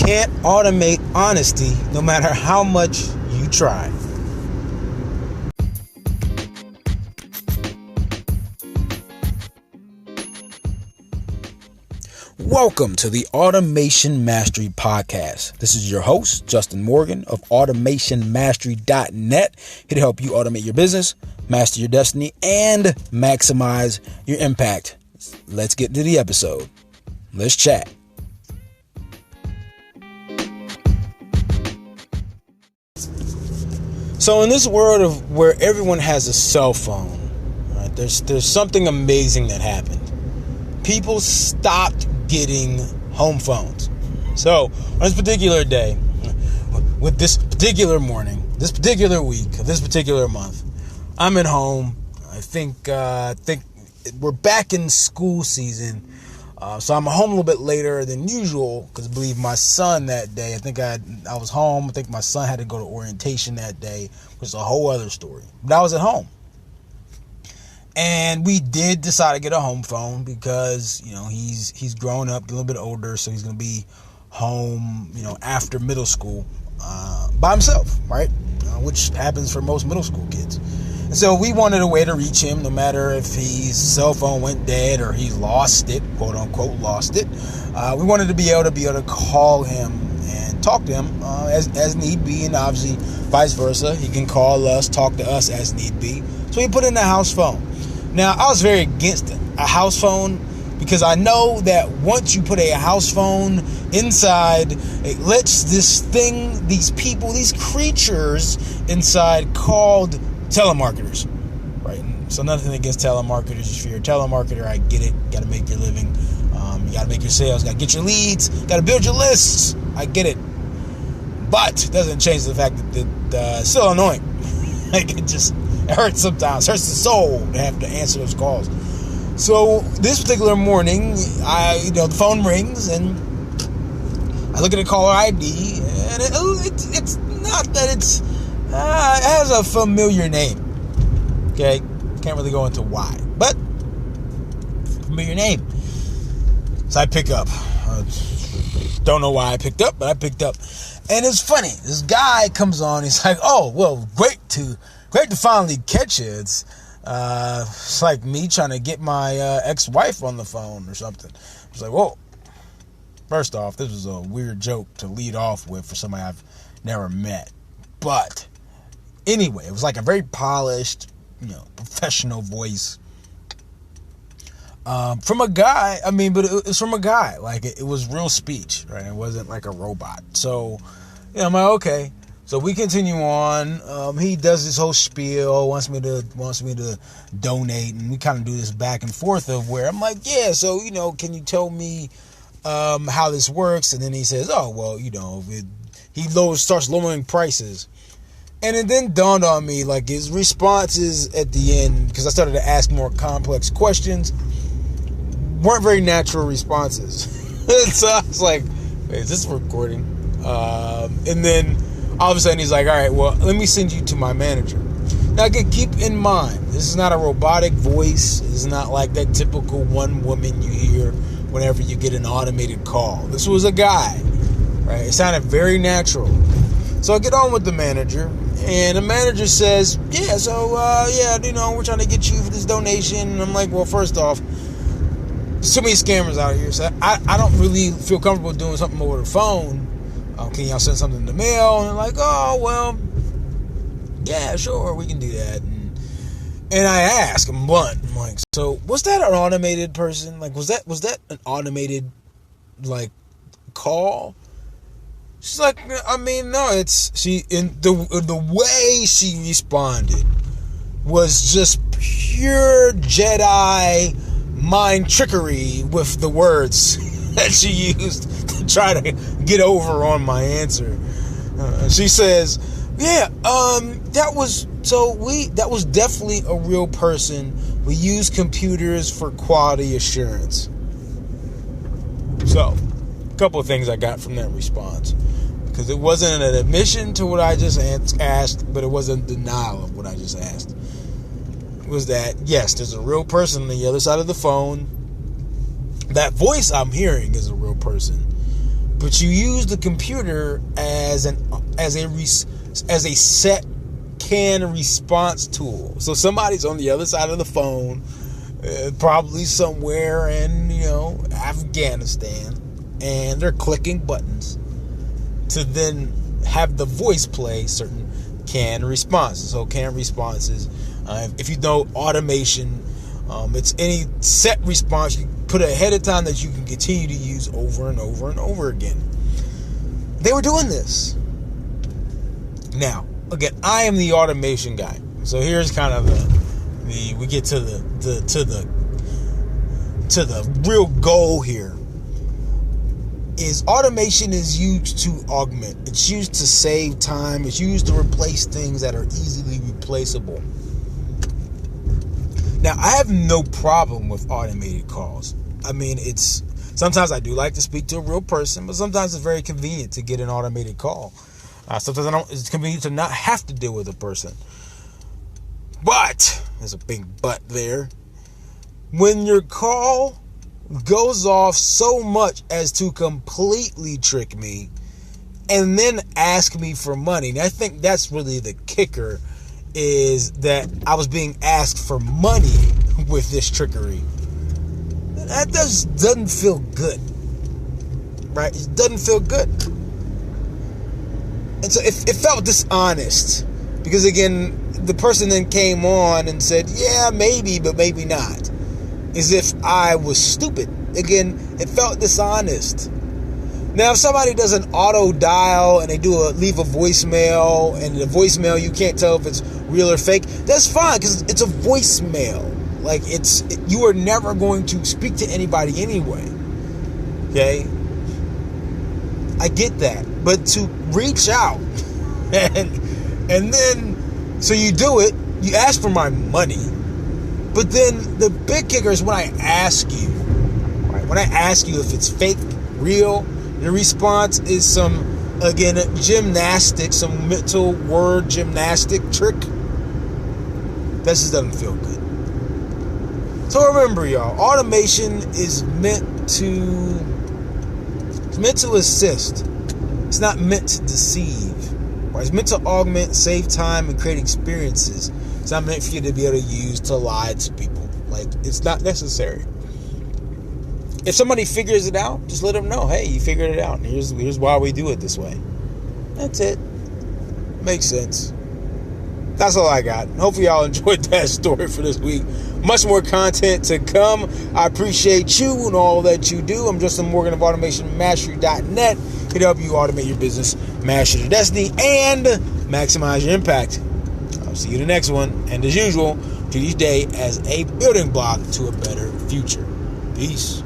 can't automate honesty no matter how much you try. Welcome to the Automation Mastery Podcast. This is your host, Justin Morgan of automationmastery.net, here to help you automate your business, master your destiny, and maximize your impact. Let's get to the episode. Let's chat. So in this world of where everyone has a cell phone, right, there's something amazing that happened. People stopped getting home phones. So on this particular day, with this particular morning, this particular week, this particular month, I'm at home. I think we're back in school season. So I'm home a little bit later than usual because I believe my son that day, I was home. I think my son had to go to orientation that day, which is a whole other story. But I was at home. And we did decide to get a home phone because, he's grown up, a little bit older, so he's going to be home, after middle school by himself, right? Which happens for most middle school kids. And so we wanted a way to reach him, no matter if his cell phone went dead or he lost it, quote unquote, lost it. We wanted to be able to call him and talk to him as need be, and obviously vice versa. He can call us, talk to us as need be. So we put in a house phone. Now, I was very against a house phone because I know that once you put a house phone inside, it lets these people, these creatures inside called telemarketers, right? So nothing against telemarketers. If you're a telemarketer, I get it. You got to make your living. You got to make your sales. Got to get your leads. Got to build your lists. I get it. But it doesn't change the fact that it's still annoying. It hurts sometimes. It hurts the soul to have to answer those calls. So this particular morning, the phone rings and I look at the caller ID, and it's not that it has a familiar name. Okay, can't really go into why, but familiar name. So I pick up. Don't know why I picked up, but I picked up, and it's funny. This guy comes on. He's like, "Oh, well, great to finally catch you. It's like me trying to get my ex-wife on the phone or something." I was like, whoa. First off, this was a weird joke to lead off with for somebody I've never met. But anyway, it was like a very polished, professional voice from a guy. But it was from a guy. Like it was real speech, right? It wasn't like a robot. So, I'm like, okay. So we continue on. He does this whole spiel, wants me to donate, and we kind of do this back and forth of where I'm like, yeah, so can you tell me how this works? And then he says, oh, well, he starts lowering prices, and it then dawned on me like his responses at the end, because I started to ask more complex questions, weren't very natural responses. So I was like, wait, is this recording? And then all of a sudden, he's like, all right, well, let me send you to my manager. Now, again, keep in mind, this is not a robotic voice. This is not like that typical one woman you hear whenever you get an automated call. This was a guy, right? It sounded very natural. So I get on with the manager, and the manager says, yeah, so, we're trying to get you for this donation. And I'm like, well, first off, there's too many scammers out here. So I don't really feel comfortable doing something over the phone. Can y'all send something in the mail? And they're like, oh, well, yeah, sure, we can do that. And I ask, I'm blunt. I'm like, so was that an automated person? Like, was that an automated, like, call? She's like, no, it's, the way she responded was just pure Jedi mind trickery with the words that she used to try to get over on my answer. She says, yeah, that was definitely a real person. We use computers for quality assurance. So, a couple of things I got from that response, because it wasn't an admission to what I just asked, but it wasn't denial of what I just asked. It was that, yes, there's a real person on the other side of the phone. That voice I'm hearing is a real person, but you use the computer as a set can response tool. So somebody's on the other side of the phone, probably somewhere in Afghanistan, and they're clicking buttons to then have the voice play certain canned responses. So canned responses, if you know automation, it's any set response you put ahead of time that you can continue to use over and over and over again. They were doing this. Now, again, I am the automation guy. So here's kind of we get to the real goal here. Is automation is used to augment. It's used to save time. It's used to replace things that are easily replaceable. Now, I have no problem with automated calls. I mean, sometimes I do like to speak to a real person, but sometimes it's very convenient to get an automated call. Sometimes it's convenient to not have to deal with a person. But, there's a big but there. When your call goes off so much as to completely trick me and then ask me for money. And I think that's really the kicker, is that I was being asked for money with this trickery. That just doesn't feel good, right? It doesn't feel good. And so it felt dishonest, because again, the person then came on and said, yeah, maybe, but maybe not. As if I was stupid. Again, it felt dishonest. Now, if somebody does an auto dial and they leave a voicemail, and the voicemail you can't tell if it's real or fake, that's fine, because it's a voicemail. Like, you are never going to speak to anybody anyway. Okay? I get that. But to reach out and then, so you do it, you ask for my money. But then the big kicker is when I ask you, right? When I ask you if it's fake, real, the response is some gymnastics, some mental word gymnastic trick. That just doesn't feel good. So remember, y'all, automation is meant to assist. It's not meant to deceive. Right? It's meant to augment, save time, and create experiences. It's not meant for you to be able to use to lie to people. Like, it's not necessary. If somebody figures it out, just let them know, hey, you figured it out. And here's why we do it this way. That's it. Makes sense. That's all I got. Hopefully y'all enjoyed that story for this week. Much more content to come. I appreciate you and all that you do. I'm Justin Morgan of AutomationMastery.net. Here to help you automate your business, master your destiny, and maximize your impact. I'll see you in the next one. And as usual, treat each day as a building block to a better future. Peace.